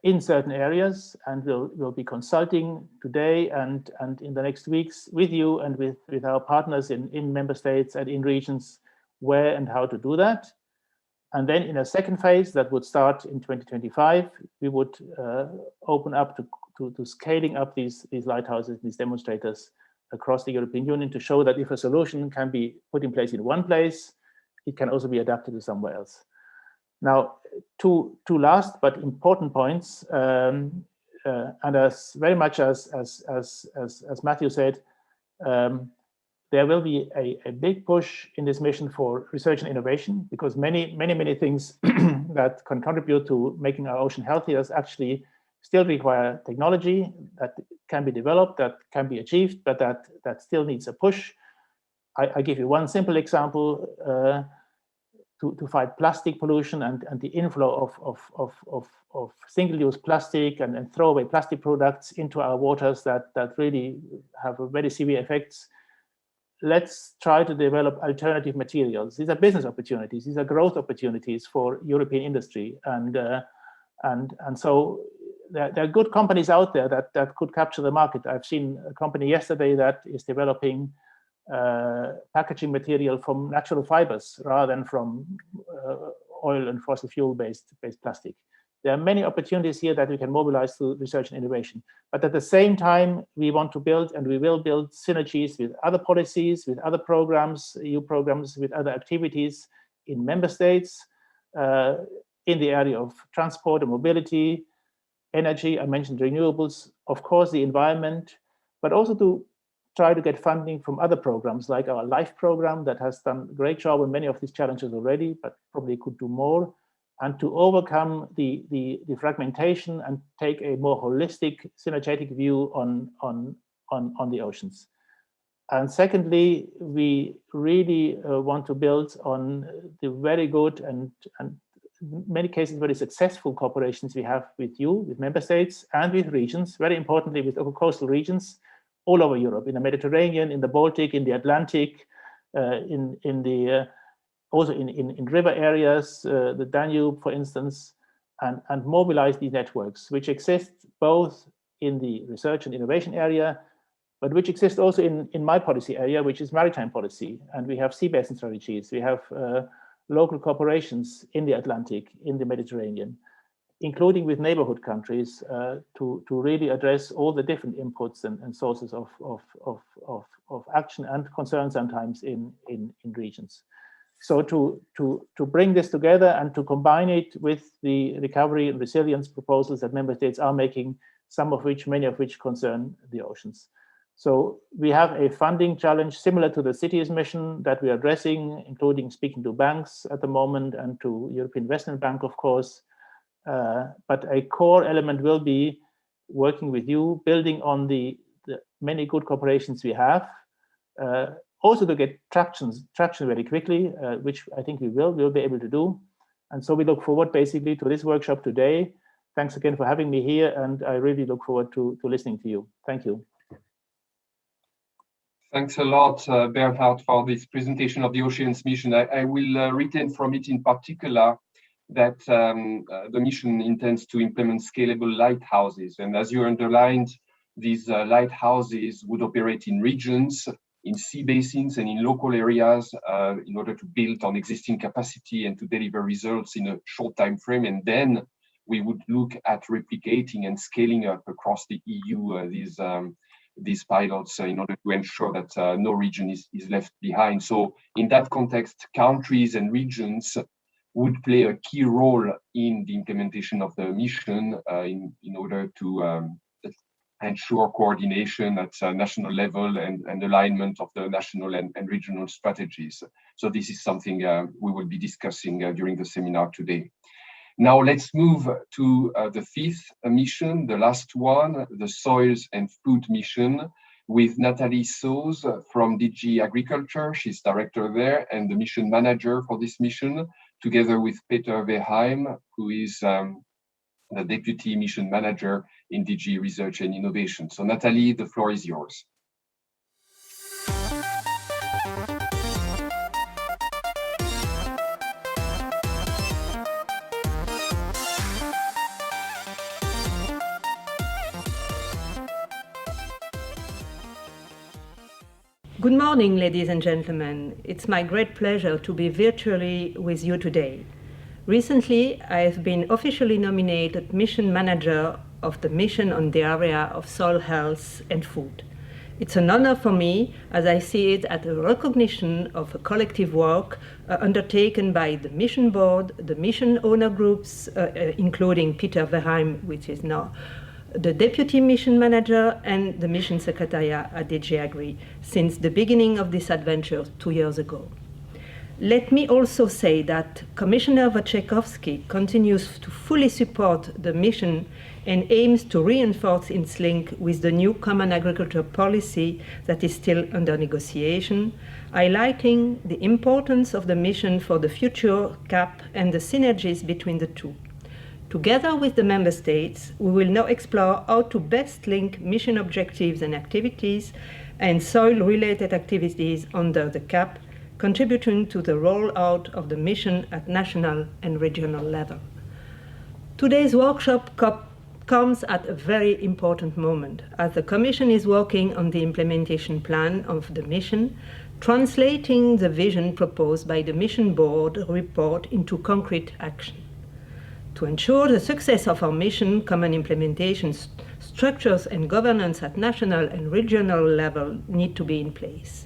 in certain areas. And we'll be consulting today and in the next weeks with you and with our partners in member states and in regions where and how to do that. And then in a second phase that would start in 2025, we would open up to scaling up these lighthouses, these demonstrators across the European Union, to show that if a solution can be put in place in one place, it can also be adapted to somewhere else. Now, two last but important points, and as very much as Matthew said, there will be a big push in this mission for research and innovation, because many things that can contribute to making our ocean healthier actually still require technology that can be developed, that can be achieved, but that still needs a push. I give you one simple example. To fight plastic pollution and the inflow of single-use plastic and throwaway plastic products into our waters that really have very severe effects. Let's try to develop alternative materials. These are business opportunities. These are growth opportunities for European industry, and so there are good companies out there that could capture the market. I've seen a company yesterday that is developing packaging material from natural fibers rather than from oil and fossil fuel based plastic. There are many opportunities here that we can mobilize through research and innovation. But at the same time, we want to build, and we will build, synergies with other policies, with other programs, EU programs, with other activities in member states, in the area of transport and mobility, energy. I mentioned renewables, of course, the environment, but also to try to get funding from other programs like our LIFE program that has done a great job on many of these challenges already, but probably could do more, and to overcome the fragmentation and take a more holistic, synergetic view on the oceans. And secondly, we really want to build on the very good and in many cases very successful cooperations we have with you, with member states, and with regions, very importantly with coastal regions all over Europe, in the Mediterranean, in the Baltic, in the Atlantic, also in river areas, the Danube, for instance, and mobilize these networks, which exist both in the research and innovation area, but which exist also in my policy area, which is maritime policy. And we have sea basin strategies. We have local cooperations in the Atlantic, in the Mediterranean, including with neighborhood countries, to really address all the different inputs and sources of action and concern sometimes in regions. So to bring this together and to combine it with the recovery and resilience proposals that member states are making, many of which concern the oceans. So we have a funding challenge similar to the cities mission that we are addressing, including speaking to banks at the moment and to European Investment Bank, of course. but a core element will be working with you, building on the many good cooperations we have, also to get traction very quickly, which I think we'll be able to do. And so we look forward basically to this workshop today. Thanks again for having me here, and I really look forward to listening to you. Thank you. Thanks a lot, Bernhard, for this presentation of the Oceans mission. I will retain from it in particular that the mission intends to implement scalable lighthouses. And as you underlined, these lighthouses would operate in regions, in sea basins, and in local areas in order to build on existing capacity and to deliver results in a short time frame. And then we would look at replicating and scaling up across the EU these pilots in order to ensure that no region is left behind. So in that context, countries and regions would play a key role in the implementation of the mission in order to ensure coordination at national level and alignment of the national and regional strategies. So this is something we will be discussing during the seminar today. Now let's move to the fifth mission, the last one, the Soils and Food mission, with Nathalie Sauze from DG Agriculture. She's director there and the mission manager for this mission, together with Peter Weheim, who is the deputy mission manager in DG Research and Innovation. So Nathalie, the floor is yours. Good morning, ladies and gentlemen. It's my great pleasure to be virtually with you today. Recently, I have been officially nominated Mission Manager of the mission on the area of soil health and food. It's an honor for me, as I see it as a recognition of a collective work undertaken by the mission board, the mission owner groups, including Peter Weheim, which is now the Deputy Mission Manager, and the Mission Secretariat at DG Agri since the beginning of this adventure 2 years ago. Let me also say that Commissioner Wojciechowski continues to fully support the mission and aims to reinforce its link with the new Common Agriculture Policy that is still under negotiation, highlighting the importance of the mission for the future CAP and the synergies between the two. Together with the Member States, we will now explore how to best link mission objectives and activities and soil-related activities under the CAP, contributing to the rollout of the mission at national and regional level. Today's workshop comes at a very important moment, as the Commission is working on the implementation plan of the mission, translating the vision proposed by the Mission Board report into concrete action. To ensure the success of our mission, common implementation structures and governance at national and regional level need to be in place.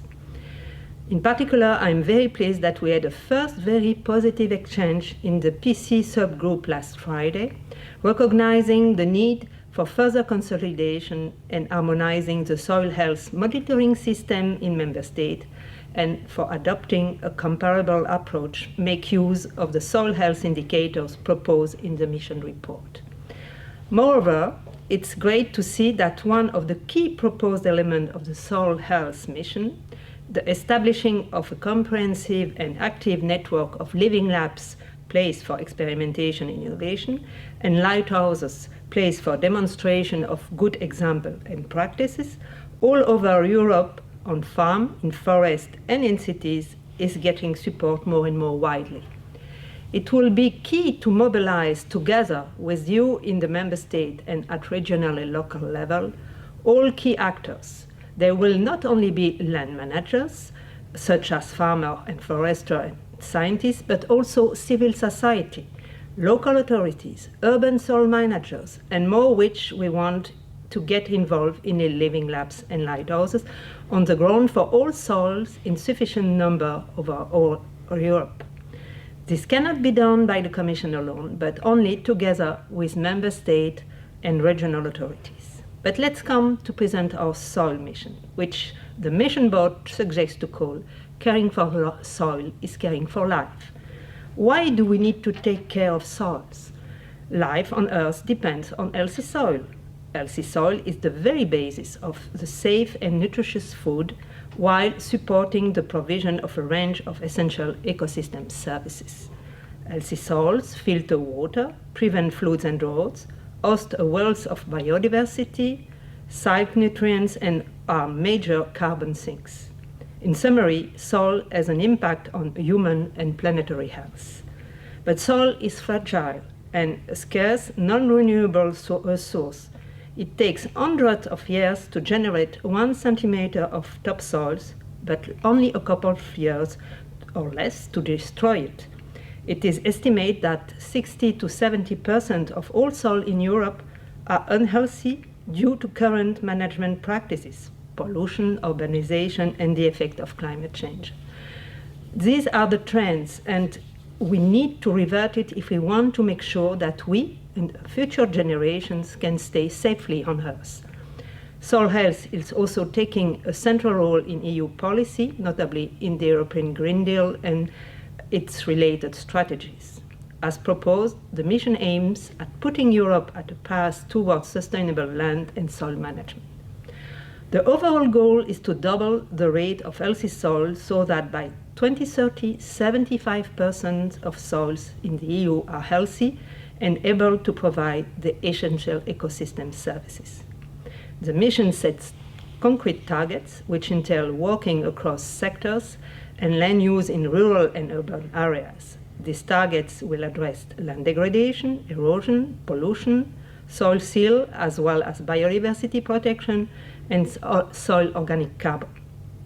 In particular, I'm very pleased that we had a first very positive exchange in the PC subgroup last Friday, recognizing the need for further consolidation and harmonizing the soil health monitoring system in Member States, and for adopting a comparable approach, make use of the soil health indicators proposed in the mission report. Moreover, it's great to see that one of the key proposed elements of the soil health mission, the establishing of a comprehensive and active network of living labs placed for experimentation and innovation, and lighthouses placed for demonstration of good example and practices all over Europe, on farm, in forest, and in cities, is getting support more and more widely. It will be key to mobilize together with you in the Member State and at regional and local level all key actors. There will not only be land managers, such as farmers and foresters and scientists, but also civil society, local authorities, urban soil managers, and more, which we want to get involved in the living labs and lighthouses on the ground for all soils in sufficient number over all Europe. This cannot be done by the Commission alone, but only together with Member States and regional authorities. But let's come to present our soil mission, which the Mission Board suggests to call Caring for Soil is Caring for Life. Why do we need to take care of soils? Life on Earth depends on healthy soil. Healthy soil is the very basis of the safe and nutritious food while supporting the provision of a range of essential ecosystem services. Healthy soils filter water, prevent floods and droughts, host a wealth of biodiversity, site nutrients, and are major carbon sinks. In summary, soil has an impact on human and planetary health. But soil is fragile and a scarce, non-renewable resource. It takes hundreds of years to generate 1 centimeter of topsoils, but only a couple of years or less to destroy it. It is estimated that 60 to 70% of all soil in Europe are unhealthy due to current management practices, pollution, urbanization, and the effect of climate change. These are the trends, and we need to revert it if we want to make sure that we and future generations can stay safely on Earth. Soil health is also taking a central role in EU policy, notably in the European Green Deal and its related strategies. As proposed, the mission aims at putting Europe at a path towards sustainable land and soil management. The overall goal is to double the rate of healthy soil so that by 2030, 75% of soils in the EU are healthy and able to provide the essential ecosystem services. The mission sets concrete targets, which entail working across sectors and land use in rural and urban areas. These targets will address land degradation, erosion, pollution, soil seal, as well as biodiversity protection and soil organic carbon.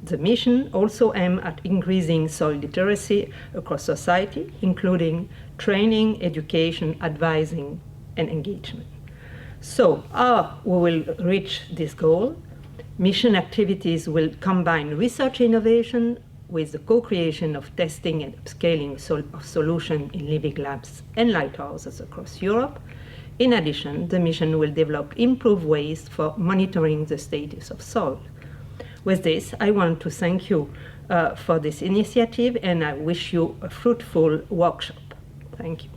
The mission also aims at increasing soil literacy across society, including training, education, advising, and engagement. So, how we will reach this goal? Mission activities will combine research innovation with the co-creation of testing and upscaling of solutions in living labs and lighthouses across Europe. In addition, the mission will develop improved ways for monitoring the status of soil. With this, I want to thank you for this initiative, and I wish you a fruitful workshop. Thank you.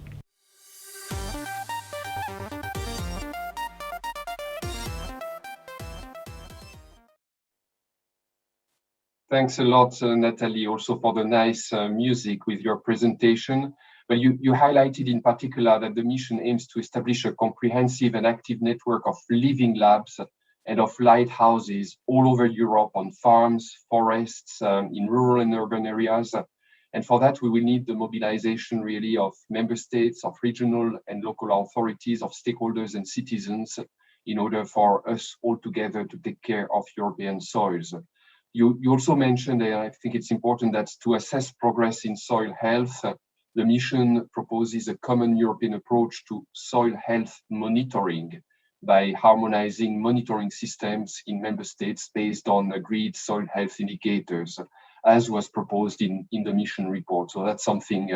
Thanks a lot, Nathalie, also for the nice music with your presentation. But you highlighted in particular that the mission aims to establish a comprehensive and active network of living labs and of lighthouses all over Europe on farms, forests, in rural and urban areas. And for that, we will need the mobilization really of member states, of regional and local authorities, of stakeholders and citizens in order for us all together to take care of European soils. You also mentioned, and I think it's important, that to assess progress in soil health, the mission proposes a common European approach to soil health monitoring by harmonizing monitoring systems in member states based on agreed soil health indicators, as was proposed in the mission report. So that's something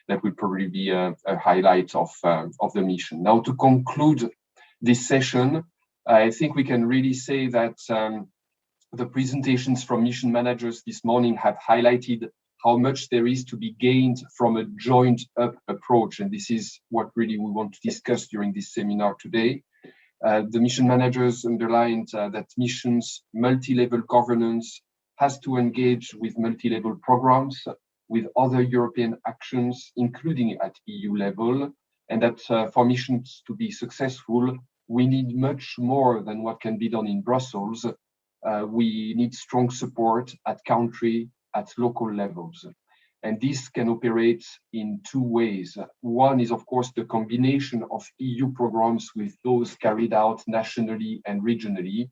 that will probably be a highlight of the mission. Now, to conclude this session, I think we can really say that the presentations from mission managers this morning have highlighted how much there is to be gained from a joined up approach. And this is what really we want to discuss during this seminar today. The mission managers underlined that missions multi-level governance has to engage with multi-level programs, with other European actions, including at EU level, and that for missions to be successful, we need much more than what can be done in Brussels. We need strong support at country, at local levels. And this can operate in two ways. One is, of course, the combination of EU programs with those carried out nationally and regionally.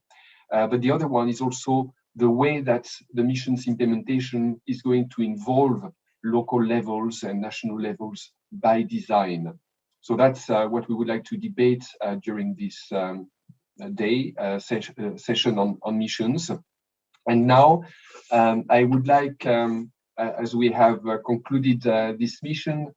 But the other one is also the way that the mission's implementation is going to involve local levels and national levels by design. So that's what we would like to debate during this session on missions. And now I would like, as we have concluded this mission,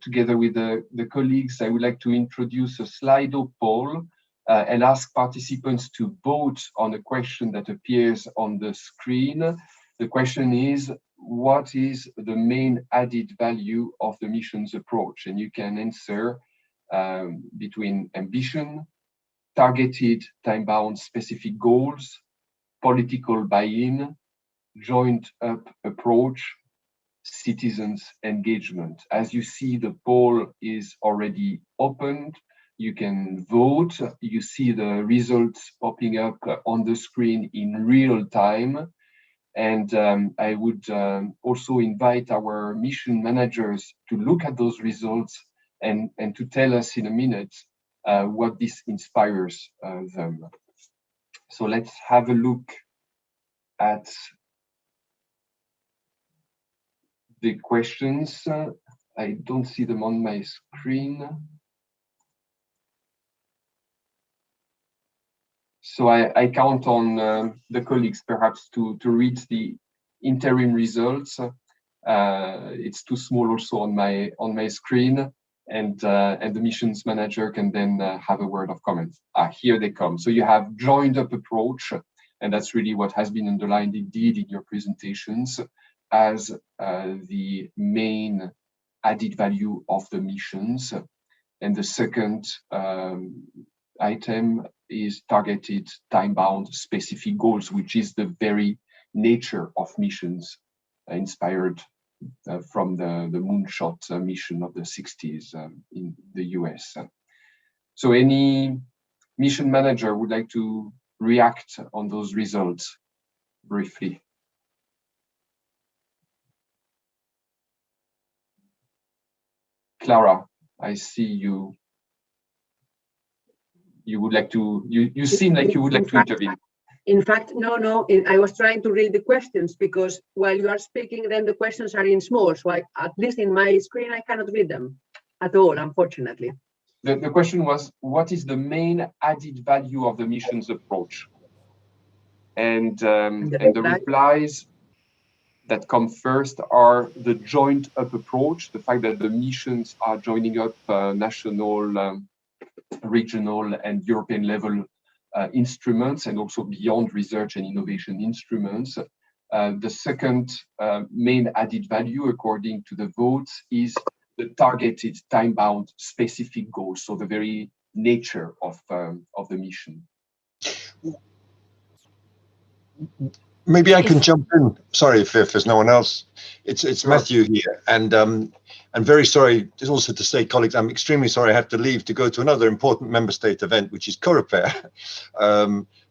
together with the colleagues, I would like to introduce a Slido poll and ask participants to vote on a question that appears on the screen. The question is, what is the main added value of the mission's approach? And you can answer between ambition, targeted time-bound specific goals, political buy-in, joined-up approach, citizens engagement. As you see, the poll is already opened. You can vote. You see the results popping up on the screen in real time. And I would also invite our mission managers to look at those results and to tell us in a minute what this inspires them. So let's have a look at the questions. I don't see them on my screen. So I count on the colleagues perhaps to read the interim results. It's too small also on my screen, and the missions manager can then have a word of comment. Here they come. So you have joined up approach, and that's really what has been underlined indeed in your presentations as the main added value of the missions. And the second item is targeted time-bound specific goals, which is the very nature of missions inspired from the moonshot mission of the 60s in the US. So any mission manager would like to react on those results briefly? Clara, I see you. You would like to, you seem like you would like to intervene. In fact, no, I was trying to read the questions because while you are speaking, then the questions are in small. So at least in my screen, I cannot read them at all, unfortunately. The question was, what is the main added value of the missions approach? And the replies that come first are the joined up approach, the fact that the missions are joining up national, regional and European level instruments, and also beyond research and innovation instruments. The second main added value, according to the votes, is the targeted time-bound specific goals, so the very nature of the mission. Maybe I can jump in. Sorry if there's no one else. It's Sure. Matthew here, and I'm very sorry also to say, colleagues, I'm extremely sorry I have to leave to go to another important member state event, which is COREPER.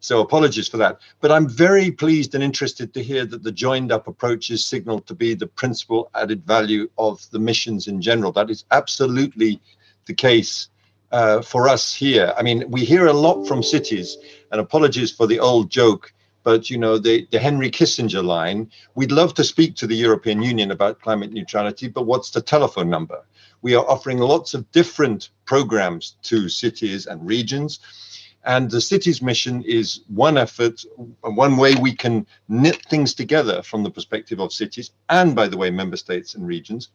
So apologies for that. But I'm very pleased and interested to hear that the joined up approach is signaled to be the principal added value of the missions in general. That is absolutely the case for us here. I mean, we hear a lot from cities, and apologies for the old joke, but you know, the Henry Kissinger line, we'd love to speak to the European Union about climate neutrality, but what's the telephone number? We are offering lots of different programs to cities and regions. And the cities mission is one effort, one way we can knit things together from the perspective of cities and, by the way, member states and regions.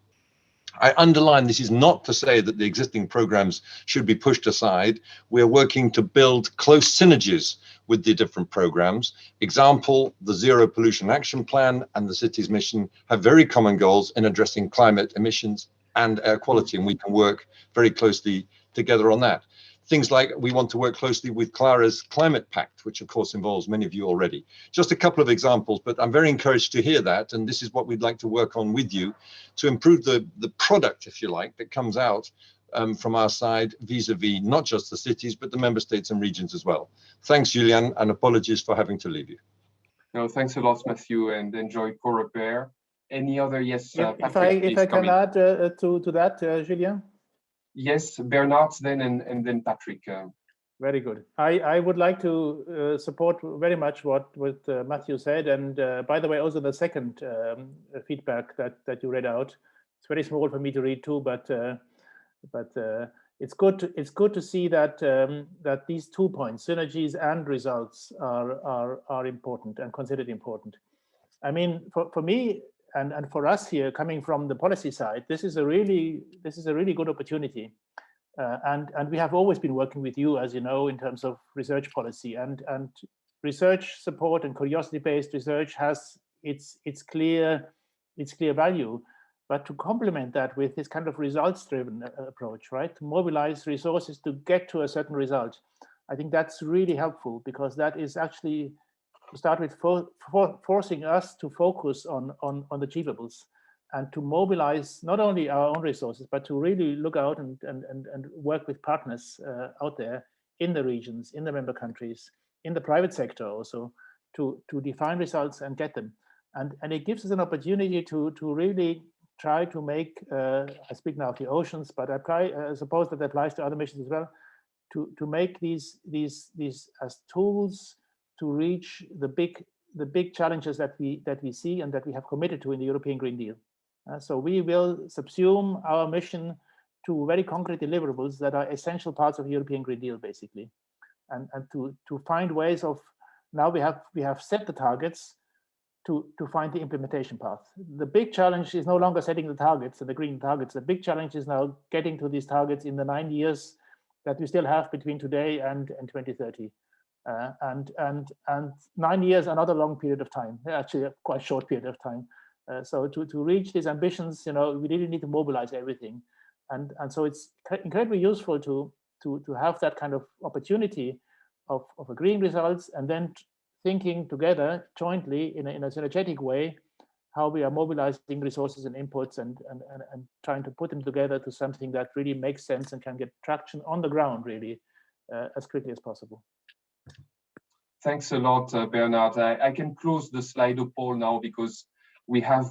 I underline this is not to say that the existing programs should be pushed aside. We are working to build close synergies with the different programs. Example, the Zero Pollution Action Plan and the Cities Mission have very common goals in addressing climate emissions and air quality, and we can work very closely together on that. Things like we want to work closely with Clara's Climate Pact, which of course involves many of you already. Just a couple of examples, but I'm very encouraged to hear that, and this is what we'd like to work on with you to improve the product, if you like, that comes out from our side vis-a-vis not just the cities, but the member states and regions as well. Thanks, Julian, and apologies for having to leave you. No, thanks a lot, Matthew, and enjoy COREPER. Any other? Yes, Patrick, if I can add to that, Julian. Yes, Bernard, then and then Patrick. Very good. I would like to support very much what Matthew said, and by the way, also the second feedback that you read out. It's very small for me to read too, but it's good to see that that these 2 points, synergies and results, are important and considered important. I mean, for me and for us here, coming from the policy side, this is a really good opportunity. And we have always been working with you, as you know, in terms of research policy, and research support and curiosity-based research has its clear value. but to complement that with this kind of results-driven approach, right? To mobilize resources to get to a certain result. I think that's really helpful, because that is actually, to start with, forcing us to focus on the achievables and to mobilize not only our own resources, but to really look out and work with partners out there in the regions, in the member countries, in the private sector also, to define results and get them. And it gives us an opportunity to really try to make, I speak now of the oceans, but I suppose that applies to other missions as well, to make these as tools to reach the big challenges that we see and that we have committed to in the European Green Deal. So we will subsume our mission to very concrete deliverables that are essential parts of the European Green Deal, basically, and to find ways of, now we have set the targets, to find the implementation path. The big challenge is no longer setting the targets and the green targets. The big challenge is now getting to these targets in the 9 years that we still have between today and 2030. And 9 years are not a long period of time. They're actually a quite short period of time. So to reach these ambitions, we really need to mobilize everything. And so it's incredibly useful to have that kind of opportunity of agreeing results and then thinking together jointly in a synergetic way how we are mobilizing resources and inputs and trying to put them together to something that really makes sense and can get traction on the ground really as quickly as possible. Thanks a lot, Bernard. I can close the Slido poll now because we have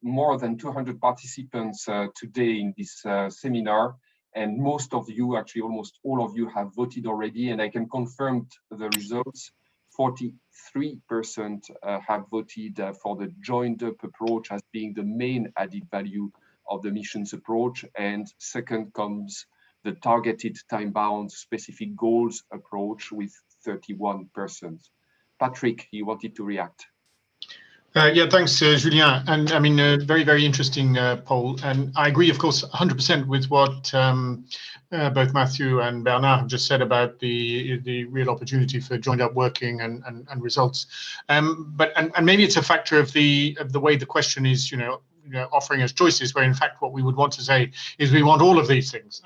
more than 200 participants today in this seminar, and most of you, actually almost all of you, have voted already, and I can confirm the results. 43% have voted for the joined-up approach as being the main added value of the missions approach, and second comes the targeted time-bound specific goals approach with 31%. Patrick, you wanted to react. Yeah, thanks, Julien. And I mean, very, very interesting poll. And I agree, of course, 100% with what both Matthew and Bernard have just said about the real opportunity for joined up working and results. But maybe it's a factor of the way the question is, offering us choices, where in fact what we would want to say is we want all of these things.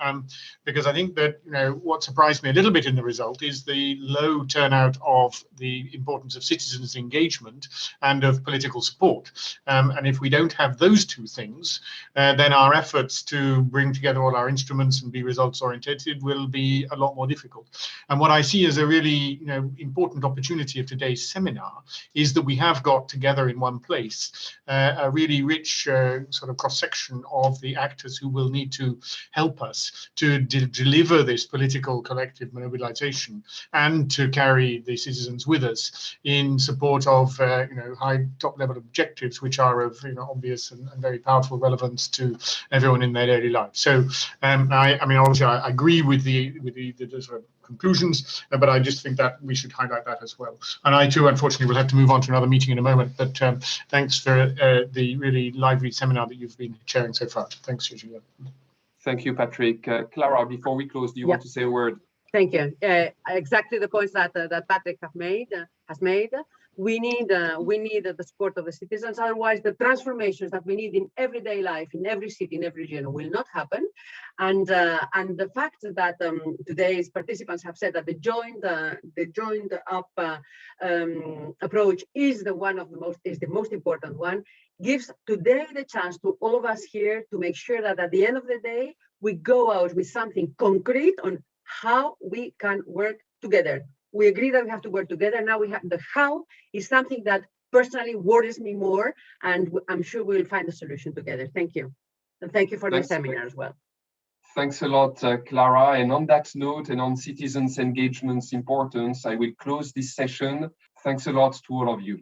Because I think that what surprised me a little bit in the result is the low turnout of the importance of citizens' engagement and of political support. And if we don't have those two things, then our efforts to bring together all our instruments and be results oriented will be a lot more difficult. And what I see as a really important opportunity of today's seminar is that we have got together in one place a really rich sort of cross-section of the actors who will need to help us to deliver this political collective mobilization and to carry the citizens with us in support of high top-level objectives, which are of obvious and very powerful relevance to everyone in their daily life. So I mean, obviously, I agree with the sort of conclusions, but I just think that we should highlight that as well. And I too, unfortunately, will have to move on to another meeting in a moment, but thanks for the really lively seminar that you've been chairing so far. Thanks, Julia. Thank you, Patrick. Clara, before we close, do you want to say a word? Thank you. Exactly the points that Patrick has made. We need the support of the citizens. Otherwise, the transformations that we need in everyday life, in every city, in every region, will not happen. And the fact that today's participants have said that the joined up approach is the most important one, gives today the chance to all of us here to make sure that at the end of the day we go out with something concrete on how we can work together. We agree that we have to work together. Now we have the how is something that personally worries me more, and I'm sure we'll find a solution together. Thank you. And thank you for the seminar as well. Thanks a lot, Clara. And on that note, and on citizens' engagement's importance, I will close this session. Thanks a lot to all of you.